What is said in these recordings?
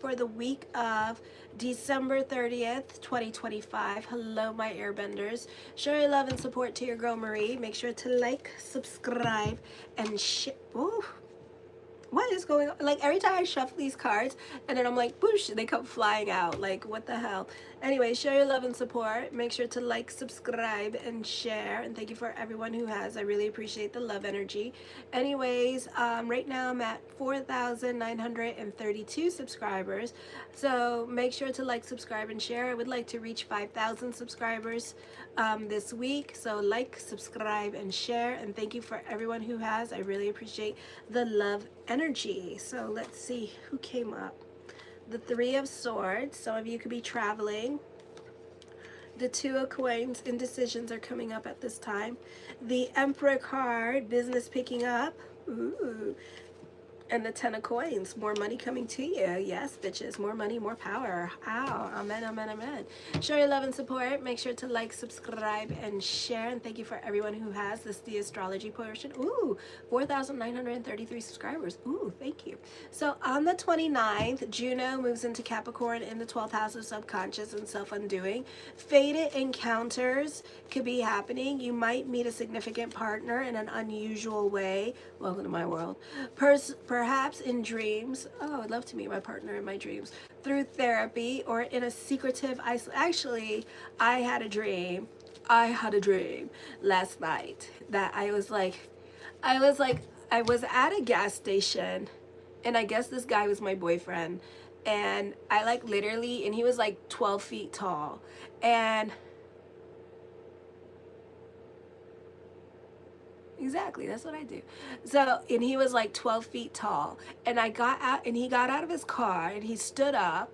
for the week of December 30th, 2025. Hello, my airbenders. Show your love and support to your girl Marie. Make sure to like, subscribe, and share. What is going on? Like, every time I shuffle these cards and then I'm like, boosh, they come flying out. Like, what the hell? Anyway, show your love and support. Make sure to like, subscribe, and share. And thank you for everyone who has. I really appreciate the love energy. Anyways, right now I'm at 4,932 subscribers. So make sure to like, subscribe, and share. I would like to reach 5,000 subscribers this week. So like, subscribe, and share. And thank you for everyone who has. I really appreciate the love energy. So let's see who came up. The Three of Swords. Some of you could be traveling. The Two of Coins. Indecisions are coming up at this time. The Emperor card. Business picking up. Ooh. And the Ten of Coins, more money coming to you. Yes, bitches, more money, more power. Ow, amen, amen, amen. Show your love and support. Make sure to like, subscribe, and share. And thank you for everyone who has. This is the astrology portion. Ooh, 4,933 subscribers. Ooh, thank you. So on the 29th, Juno moves into Capricorn in the 12th house of subconscious and self-undoing. Fated encounters could be happening. You might meet a significant partner in an unusual way. Welcome to my world. Perhaps in dreams. Oh, I'd love to meet my partner in my dreams. Through therapy or in a secretive Actually, I had a dream last night that I was at a gas station, and I guess this guy was my boyfriend, and I and he was like 12 feet tall, and exactly, that's what I do. So, and he was like 12 feet tall, and I got out, and he got out of his car, and he stood up,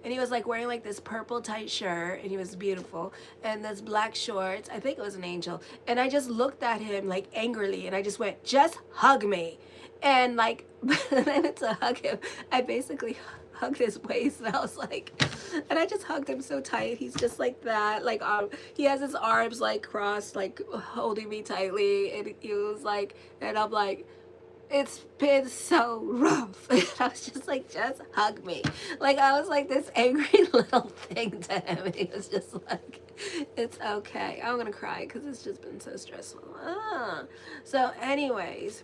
and he was like wearing like this purple tight shirt, and he was beautiful, and this black shorts. I think it was an angel. And I just looked at him like angrily, and I just went, just hug me. And like, then to hug him, I basically hugged his waist, and I was like, and I just hugged him so tight. He's just like that, like he has his arms like crossed, like holding me tightly, and he was like, and I'm like, it's been so rough. And I was just like, just hug me. Like, I was like this angry little thing to him, and he was just like, it's okay. I'm gonna cry because it's just been so stressful. So anyways,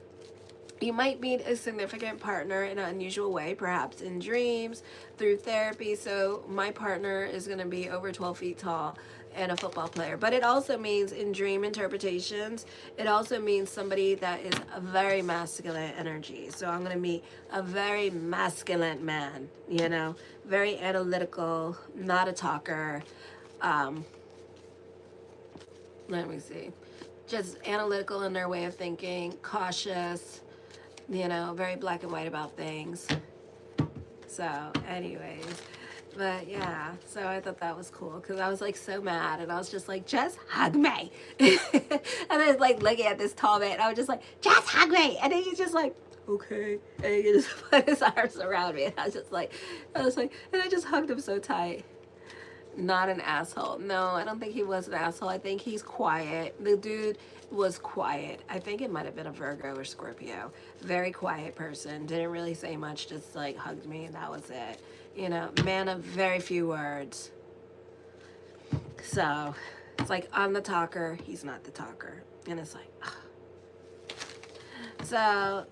you might meet a significant partner in an unusual way, perhaps in dreams, through therapy. So my partner is going to be over 12 feet tall and a football player. But it also means, in dream interpretations, it also means somebody that is a very masculine energy. So I'm going to meet a very masculine man, you know, very analytical, not a talker. Let me see. Just analytical in their way of thinking, cautious, you know, very black and white about things. So anyways, but yeah, so I thought that was cool because I was like so mad, and I was just like, just hug me. And I was like looking at this tall man, I was just like, just hug me. And then he's just like, okay. And he just put his arms around me, and I was like, and I just hugged him so tight. Not an asshole. No, I don't think he was an asshole. I think he's quiet. The dude was quiet. I think it might have been a Virgo or Scorpio. Very quiet person. Didn't really say much. Just like hugged me, and that was it. You know, man of very few words. So it's like, I'm the talker. He's not the talker. And it's like, ugh. So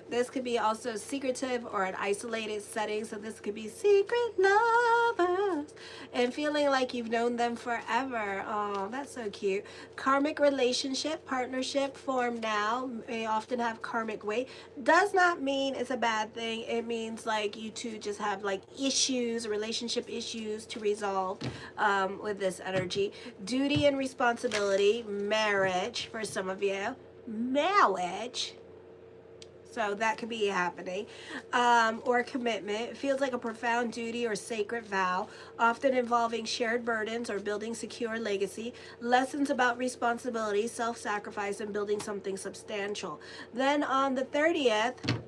this could be also secretive or an isolated setting. So this could be secret lovers and feeling like you've known them forever. Oh, that's so cute. Karmic relationship, partnership formed now, may often have karmic weight. Does not mean it's a bad thing. It means like you two just have like issues, relationship issues to resolve with this energy. Duty and responsibility, marriage for some of you. Marriage. So that could be happening. Or commitment. It feels like a profound duty or sacred vow, often involving shared burdens or building secure legacy. Lessons about responsibility, self-sacrifice, and building something substantial. Then on the 30th,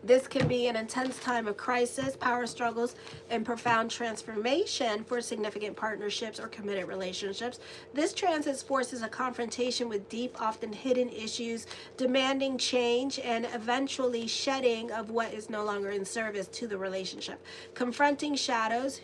This can be an intense time of crisis, power struggles, and profound transformation for significant partnerships or committed relationships. This transit forces a confrontation with deep, often hidden issues, demanding change and eventually shedding of what is no longer in service to the relationship. Confronting shadows.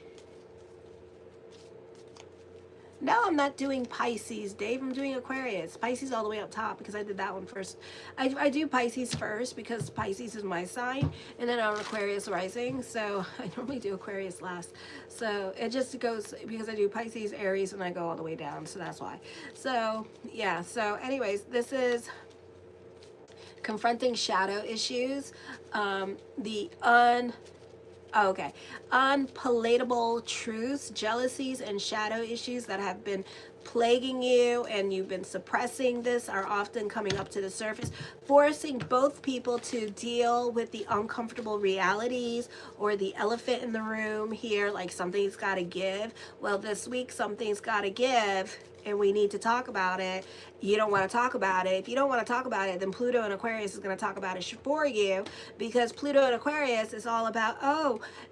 No, I'm not doing Pisces, Dave. I'm doing Aquarius. Pisces all the way up top because I did that one first. I do Pisces first because Pisces is my sign, and then I'm Aquarius rising. So I normally do Aquarius last. So it just goes because I do Pisces, Aries, and I go all the way down. So that's why. So yeah. So anyways, this is confronting shadow issues. Unpalatable truths, jealousies, and shadow issues that have been plaguing you and you've been suppressing this are often coming up to the surface, forcing both people to deal with the uncomfortable realities or the elephant in the room here, like something's got to give. Well, this week something's got to give and we need to talk about it. You don't want to talk about it. If you don't want to talk about it, then Pluto and Aquarius is going to talk about it for you, because Pluto and Aquarius is all about,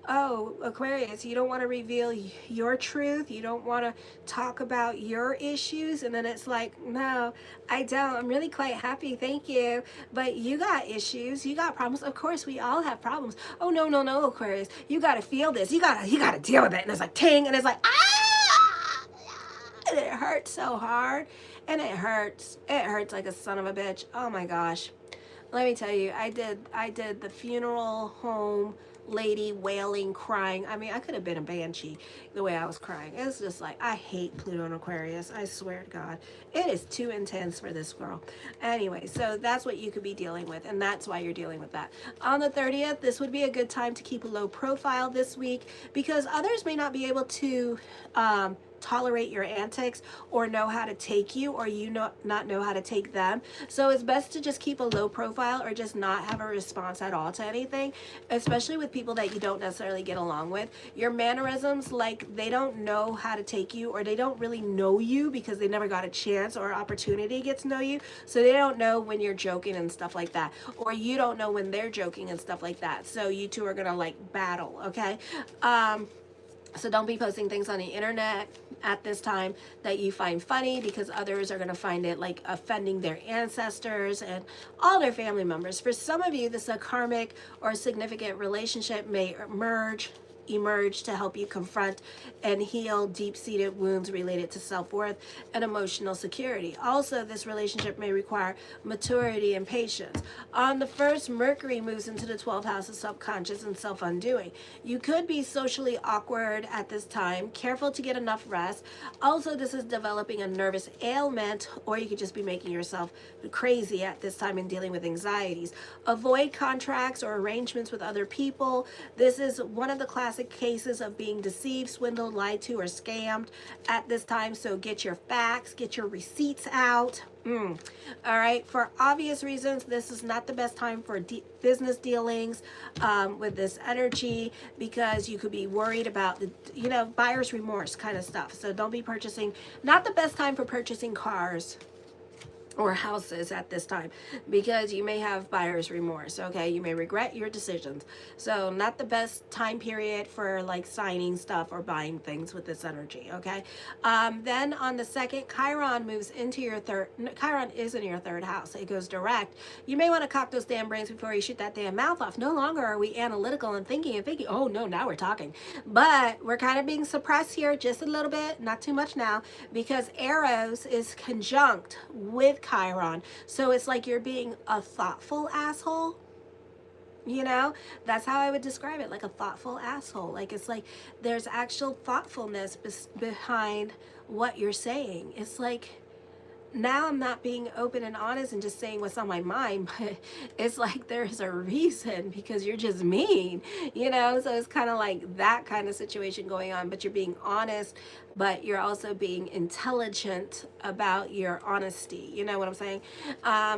Aquarius, you don't want to reveal your truth. You don't want to talk about your issues. And then it's like, no, I don't. I'm really quite happy. Thank you. But you got issues. You got problems. Of course, we all have problems. Oh, no, Aquarius. You got to feel this. You got to deal with it. And it's like, ting. And it's like, ah! And it hurts so hard. And it hurts like a son of a bitch. Oh my gosh. Let me tell you, I did the funeral home lady wailing, crying. I mean, I could have been a banshee the way I was crying. It's just like, I hate Pluto and Aquarius. I swear to God. It is too intense for this girl. Anyway, so that's what you could be dealing with, and that's why you're dealing with that. On the 30th, this would be a good time to keep a low profile this week, because others may not be able to tolerate your antics or know how to take you, or you not know how to take them. So it's best to just keep a low profile or just not have a response at all to anything, especially with people that you don't necessarily get along with. Your mannerisms, like they don't know how to take you, or they don't really know you because they never got a chance or opportunity to get to know you. So they don't know when you're joking and stuff like that, or you don't know when they're joking and stuff like that. So you two are gonna like battle, okay? So don't be posting things on the internet at this time that you find funny, because others are going to find it like offending their ancestors and all their family members. For some of you, this a karmic or significant relationship may emerge to help you confront and heal deep-seated wounds related to self-worth and emotional security. Also, this relationship may require maturity and patience. On the 1st, Mercury moves into the 12th house of subconscious and self-undoing. You could be socially awkward at this time. Careful to get enough rest. Also, this is developing a nervous ailment, or you could just be making yourself crazy at this time and dealing with anxieties. Avoid contracts or arrangements with other people. This is one of the classic cases of being deceived, swindled, lied to, or scammed at this time. So get your facts, get your receipts out. All right, for obvious reasons, this is not the best time for business dealings with this energy, because you could be worried about the buyer's remorse kind of stuff. So don't be purchasing, not the best time for purchasing cars or houses at this time, because you may have buyer's remorse. Okay, you may regret your decisions. So not the best time period for like signing stuff or buying things with this energy. Okay, then on the 2nd, Chiron moves into your Chiron is in your 3rd house. It goes direct. You may want to cock those damn brains before you shoot that damn mouth off. No longer are we analytical and thinking. Oh no, now we're talking. But we're kind of being suppressed here just a little bit, not too much now, because Eros is conjunct with Chiron. So it's like you're being a thoughtful asshole. That's how I would describe it, like a thoughtful asshole. Like, it's like there's actual thoughtfulness behind what you're saying. It's like, now I'm not being open and honest and just saying what's on my mind, but it's like there's a reason, because you're just mean, so it's kind of like that kind of situation going on, but you're being honest, but you're also being intelligent about your honesty. You know what I'm saying?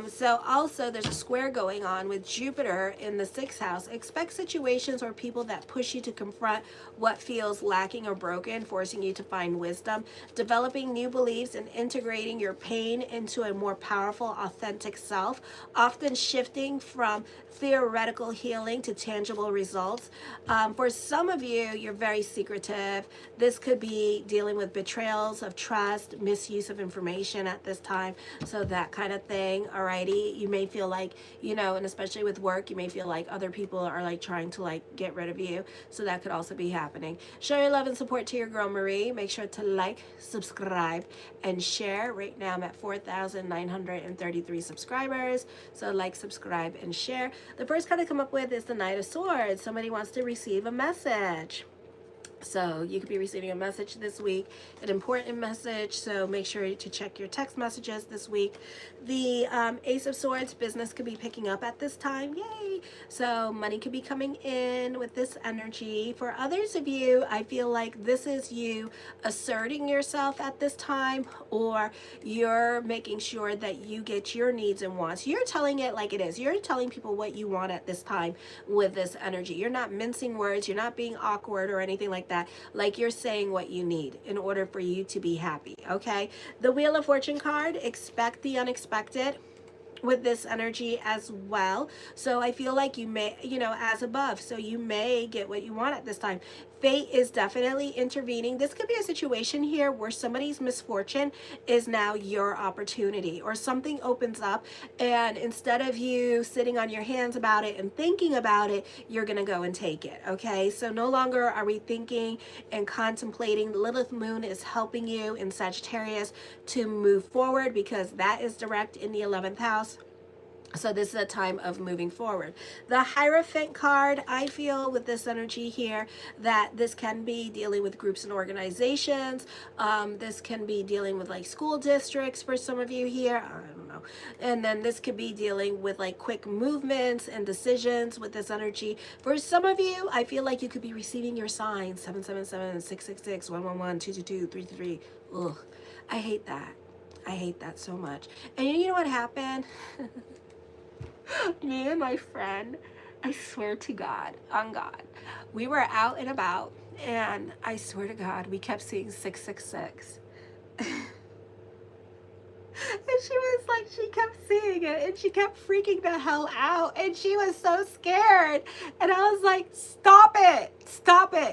So also there's a square going on with Jupiter in the 6th house. Expect situations or people that push you to confront what feels lacking or broken, forcing you to find wisdom, developing new beliefs and integrating your pain gain into a more powerful, authentic self, often shifting from theoretical healing to tangible results. For some of you, you're very secretive. This could be dealing with betrayals of trust, misuse of information at this time, so that kind of thing. Alrighty, you may feel like, you know, and especially with work, you may feel like other people are like trying to like get rid of you, so that could also be happening. Show your love and support to your girl Marie. Make sure to like, subscribe, and share. Right now I'm at 4,933 subscribers, so like, subscribe, and share. The first card I come up with is the Knight of Swords. Somebody wants to receive a message. So you could be receiving a message this week, an important message, so make sure to check your text messages this week. The Ace of Swords, business could be picking up at this time. Yay! So money could be coming in with this energy. For others of you, I feel like this is you asserting yourself at this time, or you're making sure that you get your needs and wants. You're telling it like it is. You're telling people what you want at this time with this energy. You're not mincing words. You're not being awkward or anything like that. Like, you're saying what you need in order for you to be happy. Okay, the Wheel of Fortune card, expect the unexpected with this energy as well. So I feel like you may, you know, as above, so you may get what you want at this time. Fate is definitely intervening. This could be a situation here where somebody's misfortune is now your opportunity, or something opens up, and instead of you sitting on your hands about it and thinking about it, you're gonna go and take it. Okay, so no longer are we thinking and contemplating. Lilith moon is helping you in Sagittarius to move forward, because that is direct in the 11th house. So this is a time of moving forward. The Hierophant card, I feel with this energy here that this can be dealing with groups and organizations. This can be dealing with like school districts for some of you here. I don't know. And then this could be dealing with like quick movements and decisions with this energy. For some of you, I feel like you could be receiving your signs: 777, 666, 111, 222, 333. Ugh, I hate that. I hate that so much. And you know what happened? Me and my friend, I swear to God, on God, we were out and about, and I swear to God, we kept seeing 666. And she was like, she kept seeing it, and she kept freaking the hell out, and she was so scared. And I was like, stop it,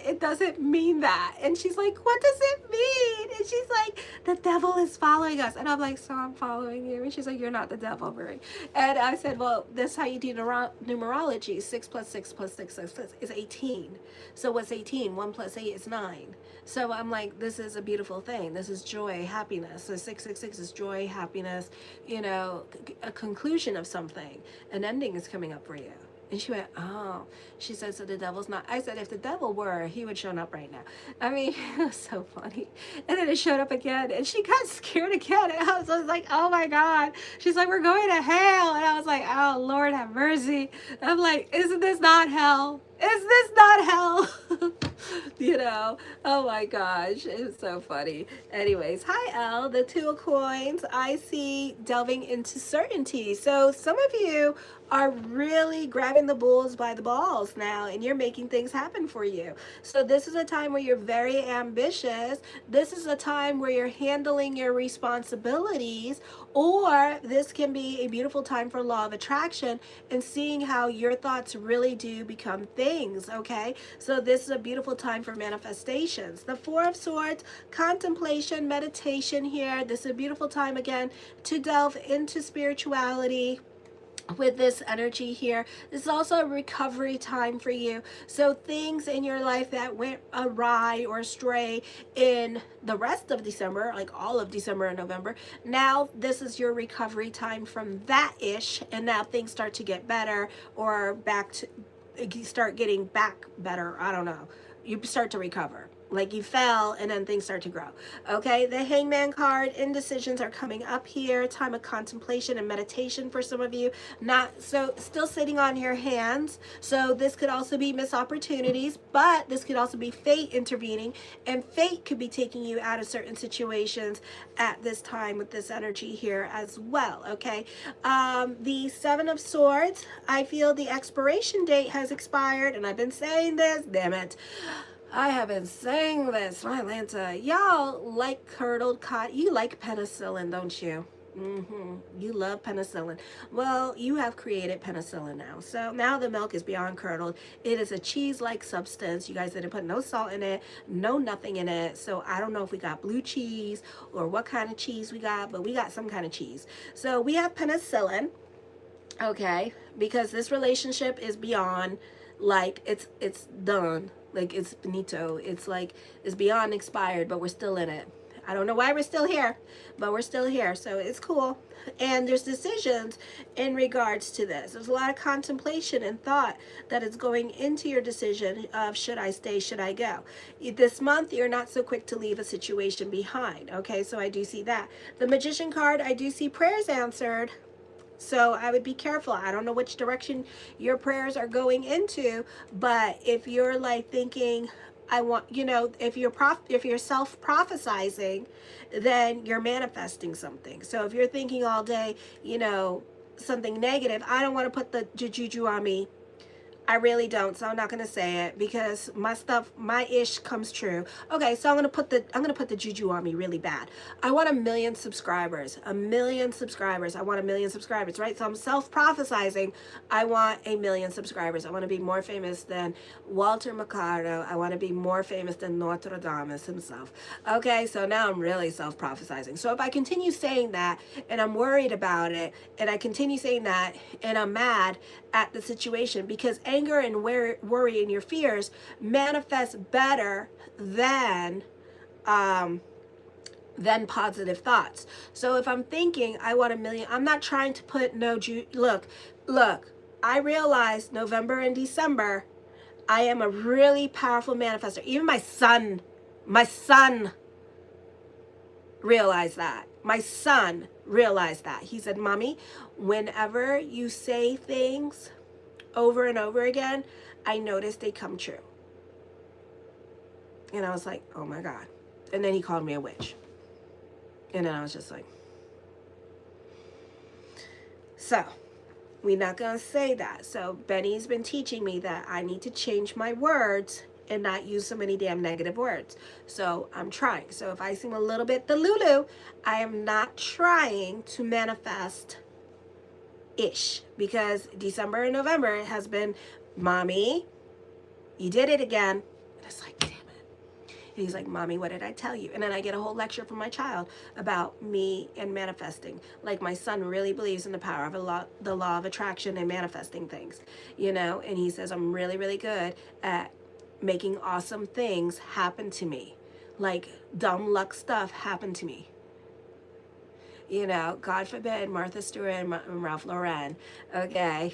it doesn't mean that. And she's like, what does it mean? And she's like, the devil is following us. And I'm like, so I'm following you? And she's like, you're not the devil, Marie. And I said, well, this is how you do numerology. 6 plus 6 plus 6 is 18. So what's 18? 1 plus 8 is 9. So I'm like, this is a beautiful thing. This is joy, happiness. So 666 is joy, happiness, you know, a conclusion of something. An ending is coming up for you. And she went, oh. She said, so the devil's not. I said, if the devil were, he would show up right now. I mean, it was so funny. And then it showed up again, and she got scared again. And I was like, oh my God. She's like, we're going to hell. And I was like, oh, Lord have mercy. I'm like, isn't this not hell? Is this not hell? You know, oh my gosh, it's so funny. Anyways, hi Elle, the 2 of coins. I see delving into certainty. So some of you are really grabbing the bulls by the balls now, and you're making things happen for you. So this is a time where you're very ambitious. This is a time where you're handling your responsibilities, or this can be a beautiful time for law of attraction and seeing how your thoughts really do become things. Okay, so this is a beautiful time for manifestations. The 4 of Swords, contemplation, meditation here. This is a beautiful time again to delve into spirituality with this energy here. This is also a recovery time for you. So things in your life that went awry or astray in the rest of December, like all of December and November, now this is your recovery time from that ish, and now things start to get better, or back to, you start getting back better. I don't know. You start to recover. Like you fell and then things start to grow. Okay, the Hangman card, indecisions are coming up here. Time of contemplation and meditation for some of you. Not so, still sitting on your hands. So this could also be missed opportunities, but this could also be fate intervening, and fate could be taking you out of certain situations at this time with this energy here as well. Okay, the 7 of Swords, I feel the expiration date has expired, and I've been saying this, damn it. I have been saying this, my Atlanta. Y'all like curdled cotton. You like penicillin, don't you? You love penicillin. Well, you have created penicillin now. So now the milk is beyond curdled. It is a cheese-like substance. You guys didn't put no salt in it, no nothing in it. So I don't know if we got blue cheese or what kind of cheese we got, but we got some kind of cheese. So we have penicillin, okay, because this relationship is beyond, like, it's done. Like, it's finito. It's like, it's beyond expired, but we're still in it. I don't know why we're still here, but we're still here. So it's cool. And there's decisions in regards to this. There's a lot of contemplation and thought that is going into your decision of should I stay, should I go. This month, you're not so quick to leave a situation behind. Okay, so I do see that. The Magician card, I do see prayers answered. So I would be careful. I don't know which direction your prayers are going into, but if you're like thinking, I want, you know, if you're self-prophesizing, then you're manifesting something. So if you're thinking all day, you know, something negative, I don't want to put the juju on me. I really don't, so I'm not gonna say it because my stuff, my ish comes true. Okay, so I'm gonna put the juju on me really bad. I want 1 million subscribers. 1 million subscribers. I want 1 million subscribers, right? So I'm self-prophesizing. I want 1 million subscribers. I want to be more famous than Walter Mercado. I want to be more famous than Notre Dame himself. Okay, so now I'm really self-prophesizing. So if I continue saying that and I'm worried about it, and I continue saying that and I'm mad at the situation, because anger and worry and your fears manifest better than positive thoughts. So if I'm thinking I want 1 million, I'm not trying to put look, I realize November and December, I am a really powerful manifestor. Even my son realized that. My son realized that. He said, Mommy, whenever you say things over and over again, I notice they come true. And I was like, oh my God. And then he called me a witch. And then I was just like, so we're not going to say that. So Benny's been teaching me that I need to change my words and not use so many damn negative words. So I'm trying. So if I seem a little bit delulu, I am not trying to manifest ish, because December and November has been, Mommy, you did it again. And it's like, damn it. And he's like, Mommy, what did I tell you? And then I get a whole lecture from my child about me and manifesting. Like, my son really believes in the power of the law of attraction and manifesting things, you know? And he says, I'm really, really good at making awesome things happen to me. Like, dumb luck stuff happen to me. You know, God forbid, Martha Stewart and Ralph Lauren, okay,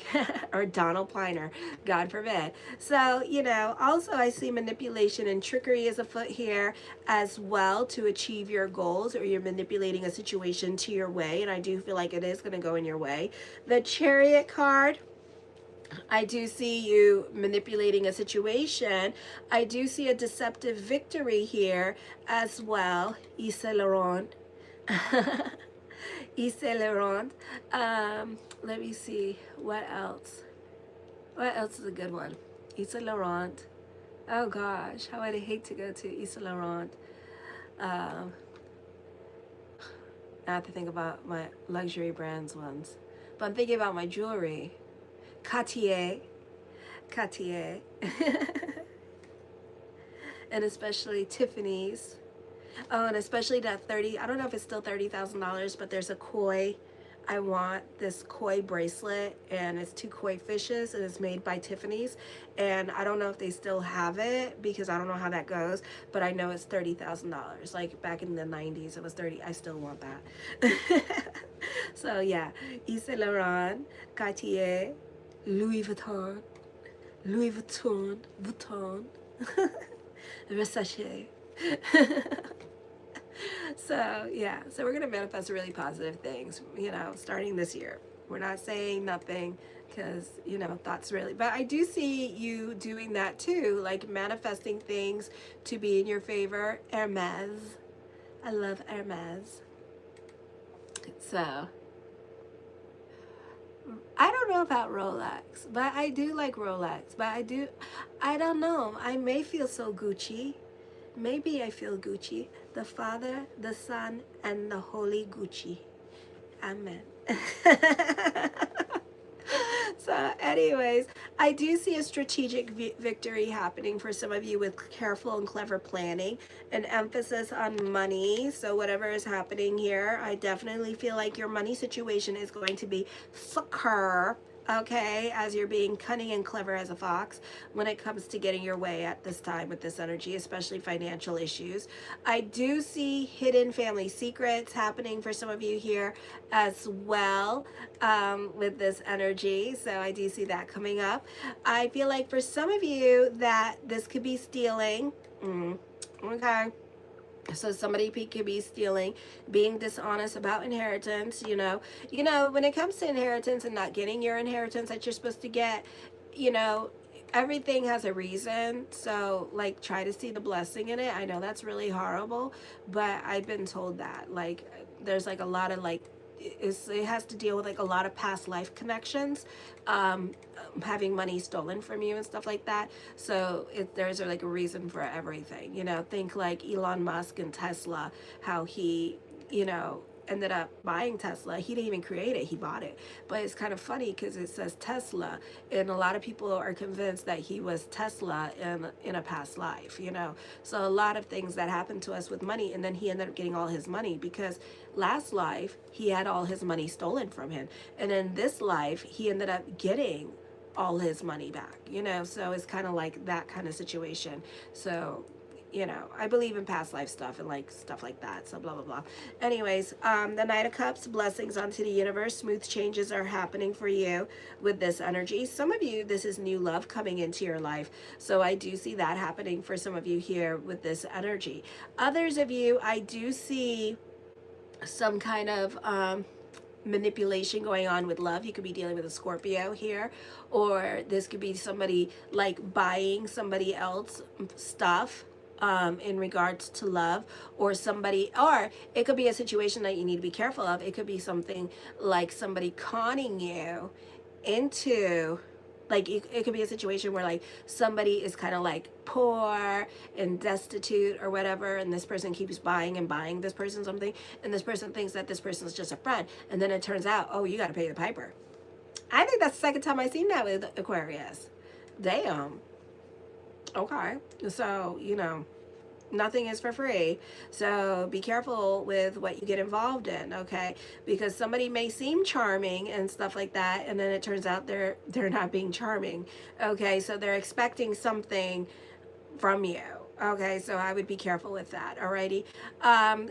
or Donald Pliner, God forbid. So, you know, also I see manipulation and trickery is afoot here as well to achieve your goals, or you're manipulating a situation to your way, and I do feel like it is going to go in your way. The Chariot card, I do see you manipulating a situation. I do see a deceptive victory here as well. Issa Laurent. Issa Laurent. Let me see. What else? What else is a good one? Issa Laurent. Oh gosh, how would I hate to go to Issa Laurent. I have to think about my luxury brands ones. But I'm thinking about my jewelry. Cartier. And especially Tiffany's. Oh, and especially that I don't know if it's still $30,000, but there's a koi. I want this koi bracelet, and it's 2 koi fishes, and it's made by Tiffany's. And I don't know if they still have it, because I don't know how that goes, but I know it's $30,000. Like back in the 90s, it was 30. I still want that. So yeah, Yves Saint Laurent, Cartier, Louis Vuitton, Versace. So yeah, so we're gonna manifest really positive things, you know, starting this year. We're not saying nothing, because, you know, thoughts really, but I do see you doing that too, like manifesting things to be in your favor. Hermes, I love Hermes. So I don't know about Rolex, but I do like Rolex. But I don't know. I may feel so Gucci. Maybe I feel Gucci. The Father, the Son, and the Holy Gucci. Amen. So anyways, I do see a strategic victory happening for some of you with careful and clever planning, an emphasis on money. So whatever is happening here, I definitely feel like your money situation is going to be secure, okay, as you're being cunning and clever as a fox when it comes to getting your way at this time with this energy, especially financial issues. I do see hidden family secrets happening for some of you here as well, with this energy. So I do see that coming up. I feel like for some of you that this could be stealing. Okay. So somebody could be stealing, being dishonest about inheritance. When it comes to inheritance and not getting your inheritance that you're supposed to get, everything has a reason. So like, try to see the blessing in it. I know that's really horrible, but I've been told that like there's like a lot of like, it has to deal with like a lot of past life connections, having money stolen from you and stuff like that. So there's like a reason for everything. Think like Elon Musk and Tesla, how he ended up buying Tesla. He didn't even create it, he bought it. But it's kind of funny because it says Tesla, and a lot of people are convinced that he was Tesla in a past life. So a lot of things that happened to us with money, and then he ended up getting all his money because last life he had all his money stolen from him, and in this life he ended up getting all his money back. So it's kind of like that kind of situation. So I believe in past life stuff and like stuff like that. So blah, blah, blah. Anyways, the Knight of Cups, blessings onto the universe. Smooth changes are happening for you with this energy. Some of you, this is new love coming into your life. So I do see that happening for some of you here with this energy. Others of you, I do see some kind of manipulation going on with love. You could be dealing with a Scorpio here, or this could be somebody like buying somebody else stuff in regards to love, or it could be a situation that you need to be careful of. It could be something like somebody conning you into, like it could be a situation where like somebody is kind of like poor and destitute or whatever, and this person keeps buying and buying this person something, and this person thinks that this person is just a friend, and then it turns out, oh, you got to pay the piper. I think that's the second time I've seen that with Aquarius. Damn. Okay, so nothing is for free. So be careful with what you get involved in, okay? Because somebody may seem charming and stuff like that, and then it turns out they're not being charming, okay? So they're expecting something from you. Okay, so I would be careful with that, alrighty?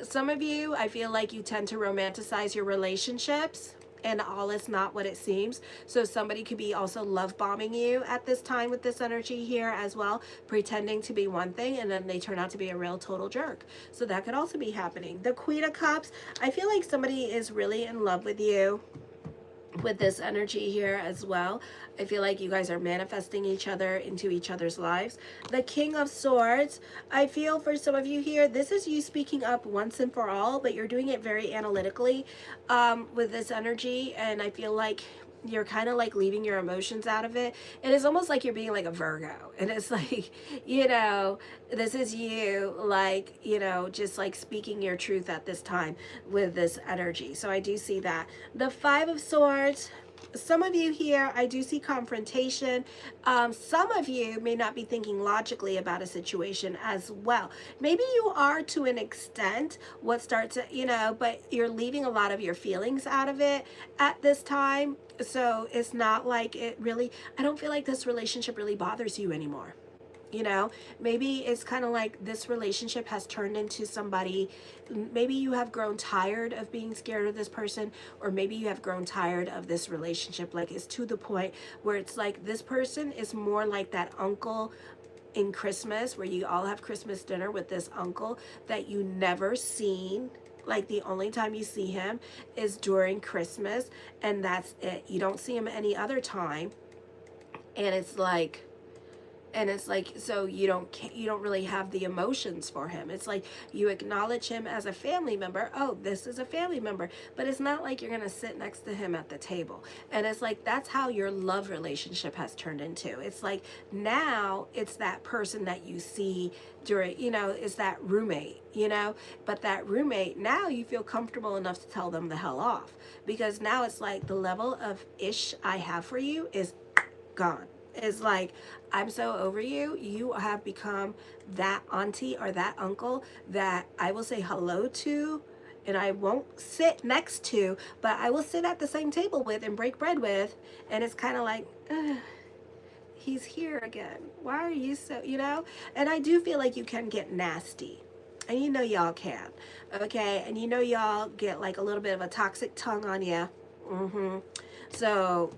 Some of you, I feel like you tend to romanticize your relationships, and all is not what it seems. So somebody could be also love bombing you at this time with this energy here as well, pretending to be one thing, and then they turn out to be a real total jerk. So that could also be happening. The Queen of Cups, I feel like somebody is really in love with you with this energy here as well. I feel like you guys are manifesting each other into each other's lives. The King of Swords, I feel for some of you here, this is you speaking up once and for all, but you're doing it very analytically with this energy, and I feel like you're kind of like leaving your emotions out of it. And it's almost like you're being like a Virgo, and it's like, this is you, like, just like speaking your truth at this time with this energy. So I do see that. The Five of Swords, some of you here, I do see confrontation. Some of you may not be thinking logically about a situation as well. Maybe you are to an extent, but you're leaving a lot of your feelings out of it at this time. So it's not like it really, I don't feel like this relationship really bothers you anymore. Maybe it's kind of like this relationship has turned into somebody, maybe you have grown tired of being scared of this person, or maybe you have grown tired of this relationship. Like it's to the point where it's like this person is more like that uncle in Christmas, where you all have Christmas dinner with this uncle that you never seen. Like the only time you see him is during Christmas, and that's it. You don't see him any other time. And it's like, And it's like, so you don't really have the emotions for him. It's like you acknowledge him as a family member. Oh, this is a family member, but it's not like you're gonna sit next to him at the table. And it's like, that's how your love relationship has turned into. It's like now it's that person that you see during, is that roommate, but that roommate, now you feel comfortable enough to tell them the hell off, because now it's like the level of ish I have for you is gone. It's like, I'm so over you. You have become that auntie or that uncle that I will say hello to, and I won't sit next to, but I will sit at the same table with and break bread with. And it's kind of like, he's here again. Why are you so, And I do feel like you can get nasty. And y'all can. Okay? And y'all get like a little bit of a toxic tongue on you. So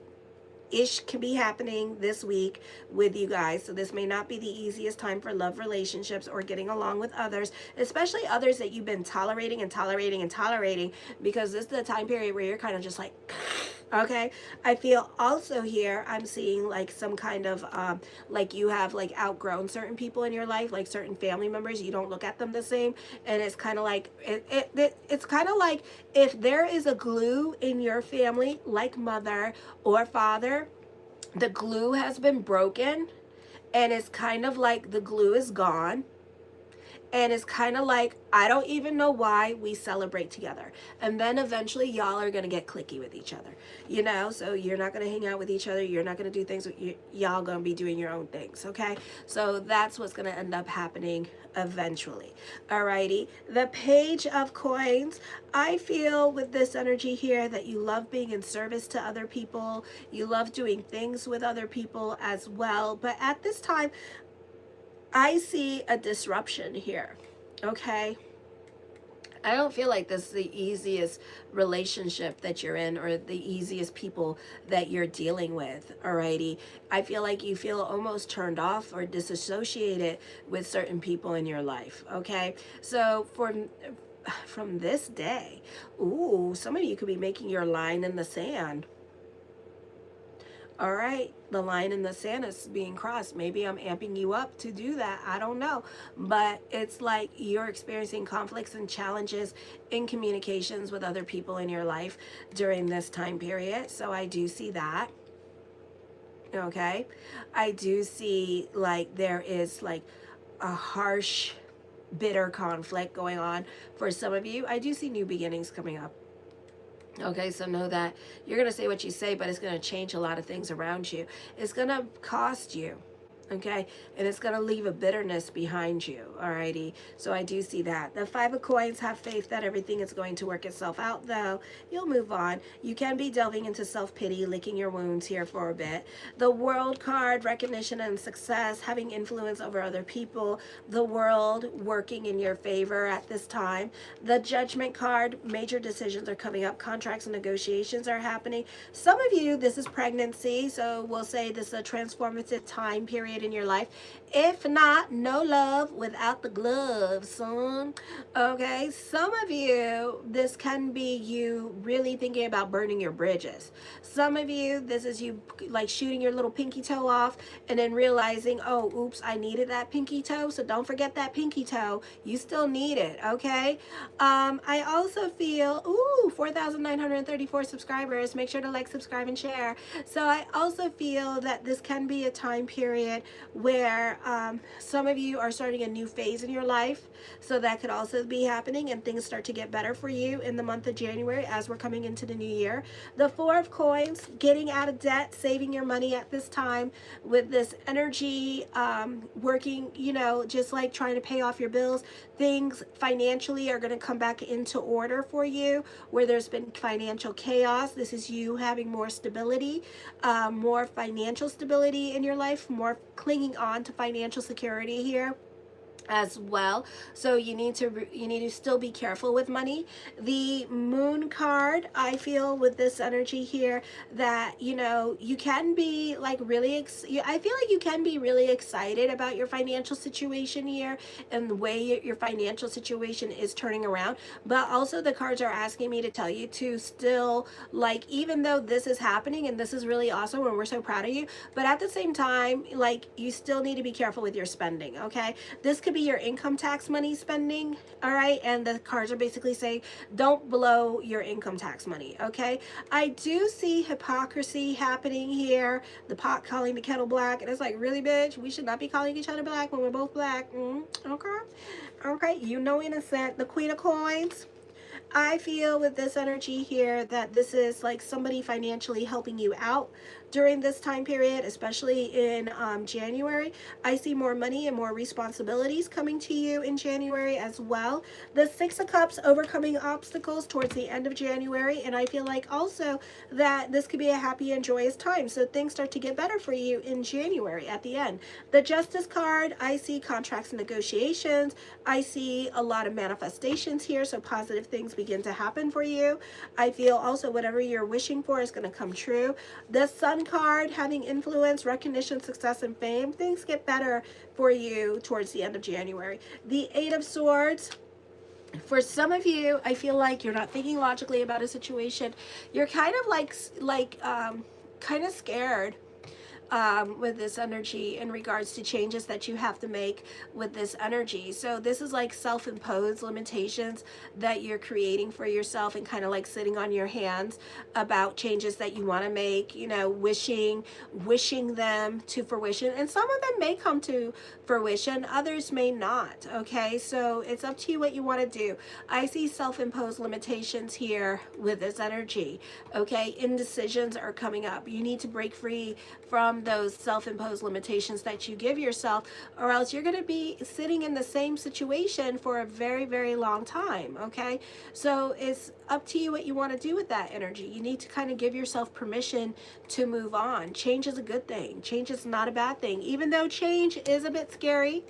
ish can be happening this week with you guys. So this may not be the easiest time for love relationships or getting along with others, especially others that you've been tolerating and tolerating and tolerating, because this is the time period where you're kind of just like, okay. I feel also here I'm seeing like some kind of like you have like outgrown certain people in your life, like certain family members. You don't look at them the same, and it's kind of like it's kind of like if there is a glue in your family, like mother or father, the glue has been broken, and it's kind of like the glue is gone. And it's kind of like, I don't even know why we celebrate together. And then eventually y'all are going to get cliquey with each other, so you're not going to hang out with each other. You're not going to do things with y'all going to be doing your own things. Okay. So that's what's going to end up happening eventually. Alrighty. The Page of Coins. I feel with this energy here that you love being in service to other people. You love doing things with other people as well. But at this time, I see a disruption here, okay? I don't feel like this is the easiest relationship that you're in or the easiest people that you're dealing with, alrighty? I feel like you feel almost turned off or disassociated with certain people in your life, okay? So from this day, some of you could be making your line in the sand. All right, the line in the sand is being crossed. Maybe I'm amping you up to do that. I don't know. But it's like you're experiencing conflicts and challenges in communications with other people in your life during this time period. So I do see that. Okay. I do see like there is like a harsh, bitter conflict going on for some of you. I do see new beginnings coming up. Okay, so know that you're going to say what you say, but it's going to change a lot of things around you. It's going to cost you. Okay, and it's going to leave a bitterness behind you. Alrighty, so I do see that. The Five of Coins, have faith that everything is going to work itself out, though. You'll move on. You can be delving into self-pity, licking your wounds here for a bit. The World card, recognition and success, having influence over other people. The world working in your favor at this time. The Judgment card, major decisions are coming up. Contracts and negotiations are happening. Some of you, this is pregnancy, so we'll say this is a transformative time period in your life. If not, no love without the gloves, son. Okay, some of you, this can be you really thinking about burning your bridges. Some of you, this is you like shooting your little pinky toe off and then realizing, oh, oops, I needed that pinky toe, so don't forget that pinky toe. You still need it, okay? I also feel, 4,934 subscribers. Make sure to like, subscribe, and share. So I also feel that this can be a time period where some of you are starting a new phase in your life. So that could also be happening, and things start to get better for you in the month of January as we're coming into the new year. The Four of Coins, getting out of debt, saving your money at this time with this energy, working, just like trying to pay off your bills. Things financially are going to come back into order for you where there's been financial chaos. This is you having more stability, more financial stability in your life, more clinging on to financial security here. as well. So you need to still be careful with money. The moon card, I feel with this energy here that, you know, you can be like really I feel like you can be really excited about your financial situation here and the way your financial situation is turning around. But also the cards are asking me to tell you to still, like, even though this is happening and this is really awesome and we're so proud of you, but at the same time, like, you still need to be careful with your spending. Okay, this could be your income tax money spending, all right? And the cards are basically saying, don't blow your income tax money, okay? I do see hypocrisy happening here. The pot calling the kettle black. And it's like, really, bitch? We should not be calling each other black when we're both black. Okay. Okay, you know, innocent. The Queen of Coins. I feel with this energy here that this is like somebody financially helping you out during this time period, especially in January. I see more money and more responsibilities coming to you in January as well. The Six of Cups, overcoming obstacles towards the end of January. And I feel like also that this could be a happy and joyous time. So things start to get better for you in January at the end. The Justice card, I see contracts and negotiations. I see a lot of manifestations here. So positive things begin to happen for you. I feel also whatever you're wishing for is going to come true. The Sun card, having influence, recognition, success, and fame. Things get better for you towards the end of January. The Eight of Swords. For some of you, I feel like you're not thinking logically about a situation. You're kind of kind of scared with this energy in regards to changes that you have to make with this energy. So this is like self-imposed limitations that you're creating for yourself and kind of like sitting on your hands about changes that you want to make, you know, wishing them to fruition. And some of them may come to fruition, others may not, okay? So it's up to you what you want to do. I see self-imposed limitations here with this energy, okay? Indecisions are coming up. You need to break free from those self-imposed limitations that you give yourself, or else you're going to be sitting in the same situation for a very, very long time, okay? So it's up to you what you want to do with that energy. You need to kind of give yourself permission to move on. Change is a good thing. Change is not a bad thing, even though change is a bit scary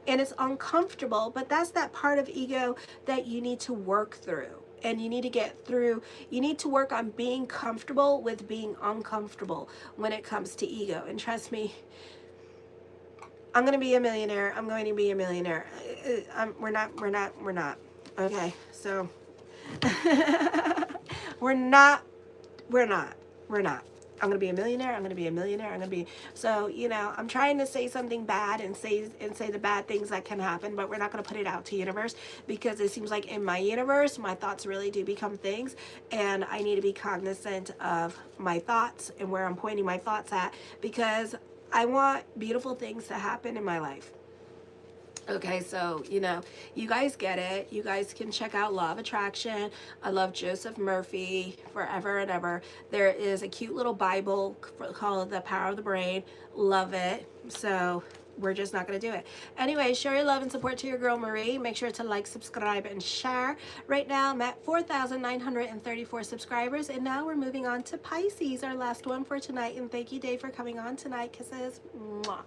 and it's uncomfortable, but that's that part of ego that you need to work through. And you need to get through, you need to work on being comfortable with being uncomfortable when it comes to ego. And trust me, I'm going to be a millionaire. I'm going to be a millionaire. We're not. Okay, so we're not. I'm going to be a millionaire. I'm going to be a millionaire. I'm going to be, so, you know, I'm trying to say something bad and say the bad things that can happen, but we're not going to put it out to universe, because it seems like in my universe, my thoughts really do become things, and I need to be cognizant of my thoughts and where I'm pointing my thoughts at, because I want beautiful things to happen in my life. Okay, so, you know, you guys get it. You guys can check out Law of Attraction. I love Joseph Murphy, forever and ever. There is a cute little Bible called The Power of the Brain. Love it. So we're just not going to do it. Anyway, show your love and support to your girl Marie. Make sure to like, subscribe, and share. Right now, I'm at 4,934 subscribers. And now we're moving on to Pisces, our last one for tonight. And thank you, Dave, for coming on tonight. Kisses. Mwah.